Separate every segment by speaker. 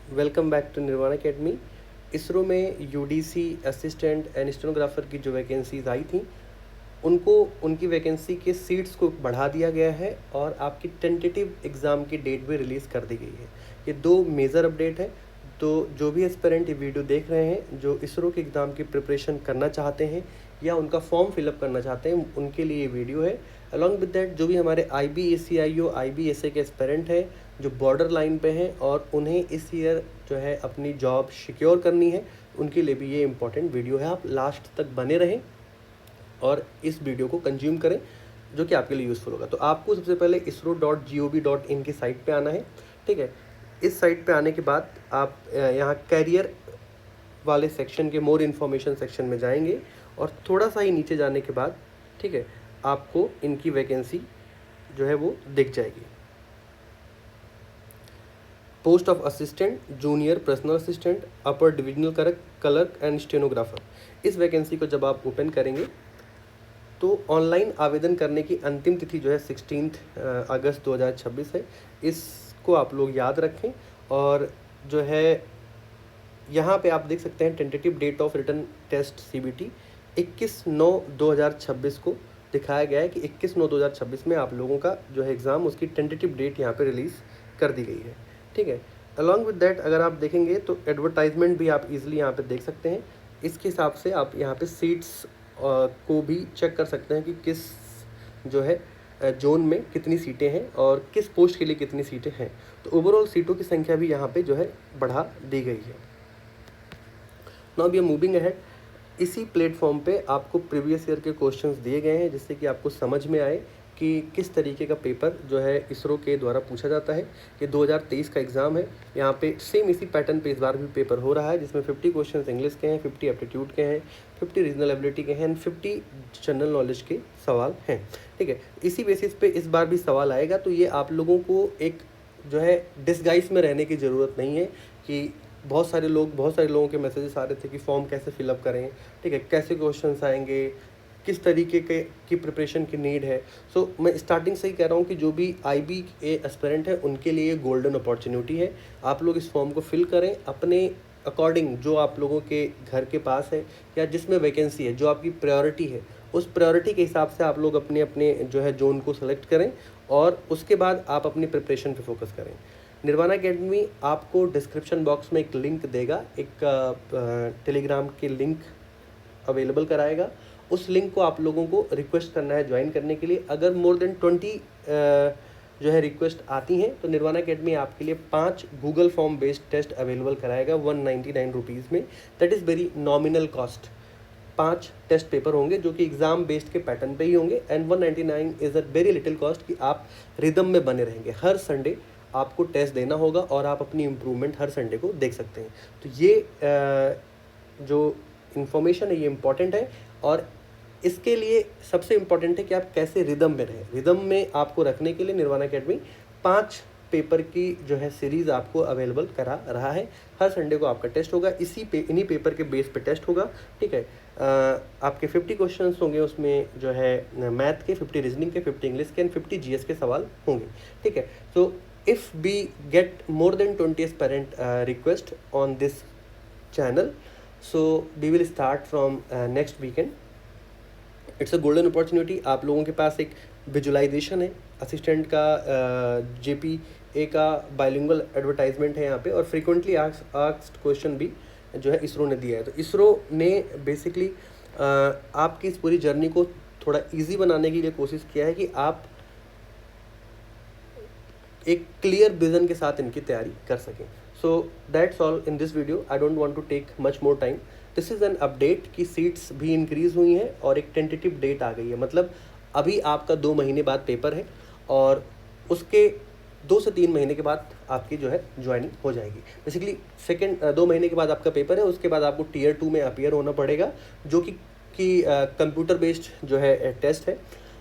Speaker 1: Welcome back to Nirvana academy. ISRO में UDC assistant and stenographer की जो वैकेंसीज आई थी उनको उनकी वैकेंसी के सीट्स को बढ़ा दिया गया है और आपकी टेंटेटिव एग्ज़ाम की डेट भी रिलीज़ कर दी गई है। ये दो मेजर अपडेट है। तो जो भी एस्पिरेंट ये वीडियो देख रहे हैं, जो इसरो के एग्ज़ाम की प्रिपरेशन करना चाहते हैं या उनका फॉर्म फिलअप करना चाहते हैं, उनके लिए ये वीडियो है। अलॉन्ग विद दैट जो भी हमारे IBACIO IBSA के एस्पिरेंट हैं जो बॉर्डर लाइन पे हैं और उन्हें इस ईयर जो है अपनी जॉब सिक्योर करनी है, उनके लिए भी ये इम्पॉर्टेंट वीडियो है। आप लास्ट तक बने रहें और इस वीडियो को कंज्यूम करें जो कि आपके लिए यूज़फुल होगा। तो आपको सबसे पहले isro.gov.in की साइट पे आना है। ठीक है, इस साइट पे आने के बाद आप यहाँ कैरियर वाले सेक्शन के मोर इन्फॉर्मेशन सेक्शन में जाएंगे और थोड़ा सा ही नीचे जाने के बाद ठीक है आपको इनकी वैकेंसी जो है वो दिख जाएगी। Post of assistant, junior personal assistant, upper divisional clerk and stenographer. इस वैकेंसी को जब आप ओपन करेंगे तो ऑनलाइन आवेदन करने की अंतिम तिथि जो है 16 अगस्त 2026 है। इसको आप लोग याद रखें। और जो है यहाँ पे आप देख सकते हैं tentative date of written test CBT 21/9/2026 को दिखाया गया है कि 21/9/2026 में आप लोगों का जो है एग्ज़ाम, उसकी टेंटेटिव डेट यहाँ पे रिलीज़ कर दी गई है। ठीक है, अलॉन्ग विद दैट अगर आप देखेंगे तो एडवर्टाइजमेंट भी आप इजीली यहाँ पे देख सकते हैं। इसके हिसाब से आप यहाँ पे सीट्स को भी चेक कर सकते हैं कि किस जो है जोन में कितनी सीटें हैं और किस पोस्ट के लिए कितनी सीटें हैं। तो ओवरऑल सीटों की संख्या भी यहाँ पे जो है बढ़ा दी गई है। Now we are moving ahead. इसी प्लेटफॉर्म पे आपको प्रीवियस ईयर के क्वेश्चंस दिए गए हैं जिससे कि आपको समझ में आए कि किस तरीके का पेपर जो है इसरो के द्वारा पूछा जाता है। ये 2023 का एग्ज़ाम है। यहाँ पे सेम इसी पैटर्न पे इस बार भी पेपर हो रहा है जिसमें 50 क्वेश्चंस इंग्लिश के हैं, 50 एप्टीट्यूड के हैं, 50 रीजनल एबिलिटी के हैं, 50 जनरल नॉलेज के सवाल हैं। ठीक है, इसी बेसिस पे इस बार भी सवाल आएगा। तो ये आप लोगों को एक जो है डिस्गाइज में रहने की ज़रूरत नहीं है कि बहुत सारे लोगों के मैसेजेस आ रहे थे कि फॉर्म कैसे फिलअप करें, ठीक है, कैसे क्वेश्चंस आएंगे, किस तरीके के की प्रिपरेशन की नीड है। सो मैं स्टार्टिंग से ही कह रहा हूँ कि जो भी IBA एस्पिरेंट है उनके लिए गोल्डन अपॉर्चुनिटी है। आप लोग इस फॉर्म को फिल करें अपने अकॉर्डिंग, जो आप लोगों के घर के पास है या जिसमें वैकेंसी है, जो आपकी प्रायोरिटी है, उस प्रायोरिटी के हिसाब से आप लोग अपने अपने जो है जोन को सेलेक्ट करें और उसके बाद आप अपनी प्रिपरेशन पे फोकस करें। निर्वाणा अकेडमी आपको डिस्क्रिप्शन बॉक्स में एक लिंक देगा, एक टेलीग्राम की लिंक अवेलेबल कराएगा। उस लिंक को आप लोगों को रिक्वेस्ट करना है ज्वाइन करने के लिए। अगर मोर देन 20 जो है रिक्वेस्ट आती हैं तो निर्वाणा अकेडमी आपके लिए 5 Google form based test available कराएगा 199 रुपीज़ में। That is very nominal cost. 5 test paper होंगे जो कि एग्ज़ाम बेस्ड के पैटर्न पे ही होंगे and 199 is a very little cost कि आप रिदम में बने रहेंगे। हर संडे आपको टेस्ट देना होगा और आप अपनी इम्प्रूवमेंट हर संडे को देख सकते हैं। तो ये जो इन्फॉर्मेशन है ये इम्पॉर्टेंट है और इसके लिए सबसे इम्पॉर्टेंट है कि आप कैसे रिदम में रहें। रिदम में आपको रखने के लिए निर्वाणा अकेडमी 5 पेपर की जो है सीरीज़ आपको अवेलेबल करा रहा है। हर संडे को आपका टेस्ट होगा, इन्हीं पेपर के बेस पे टेस्ट होगा। ठीक है, आपके 50 क्वेश्चंस होंगे, उसमें जो है मैथ के 50, रीजनिंग के 50, इंग्लिश के एंड 50 GS के सवाल होंगे। ठीक है, तो if we get more than 20 aspirant request on this channel, so we will start from next weekend. It's a golden opportunity. आप लोगों के पास एक विजुलाइजेशन है, असिस्टेंट का JPA का बाइलिंगुअल एडवर्टाइजमेंट है यहाँ पे और फ्रीक्वेंटली आस्क्ड क्वेश्चन भी जो है इसरो ने दिया है। तो इसरो ने बेसिकली आपकी इस पूरी जर्नी को थोड़ा इजी बनाने के लिए कोशिश किया है कि आप एक क्लियर विजन के साथ इनकी तैयारी कर सकें। So that's all in this video. I don't want to take much more time. This is an update कि सीट्स भी इंक्रीज़ हुई हैं और एक टेंटेटिव डेट आ गई है। मतलब अभी आपका 2 महीने बाद पेपर है और उसके 2 से 3 महीने के बाद आपकी जो है ज्वाइनिंग हो जाएगी। बेसिकली 2 महीने के बाद आपका पेपर है, उसके बाद आपको Tier 2 में अपीयर होना पड़ेगा जो कि कंप्यूटर बेस्ड जो है टेस्ट है।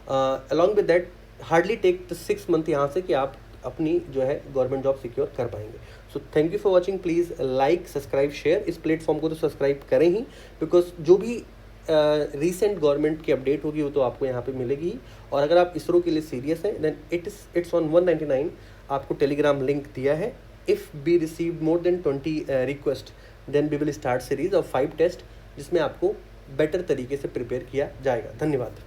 Speaker 1: Along with that hardly take 6 month यहाँ से कि आप अपनी जो है गवर्नमेंट जॉब सिक्योर कर पाएंगे। So thank you for watching. Please like, subscribe, share. इस प्लेटफॉर्म को तो सब्सक्राइब करें ही, बिकॉज जो भी रिसेंट गवर्नमेंट की अपडेट होगी वो तो आपको यहाँ पे मिलेगी। और अगर आप इसरो के लिए सीरियस हैं देन इट्स ऑन 199। आपको टेलीग्राम लिंक दिया है, if we receive more than 20 request then we will start series of 5 test, जिसमें आपको बेटर तरीके से प्रिपेयर किया जाएगा। धन्यवाद।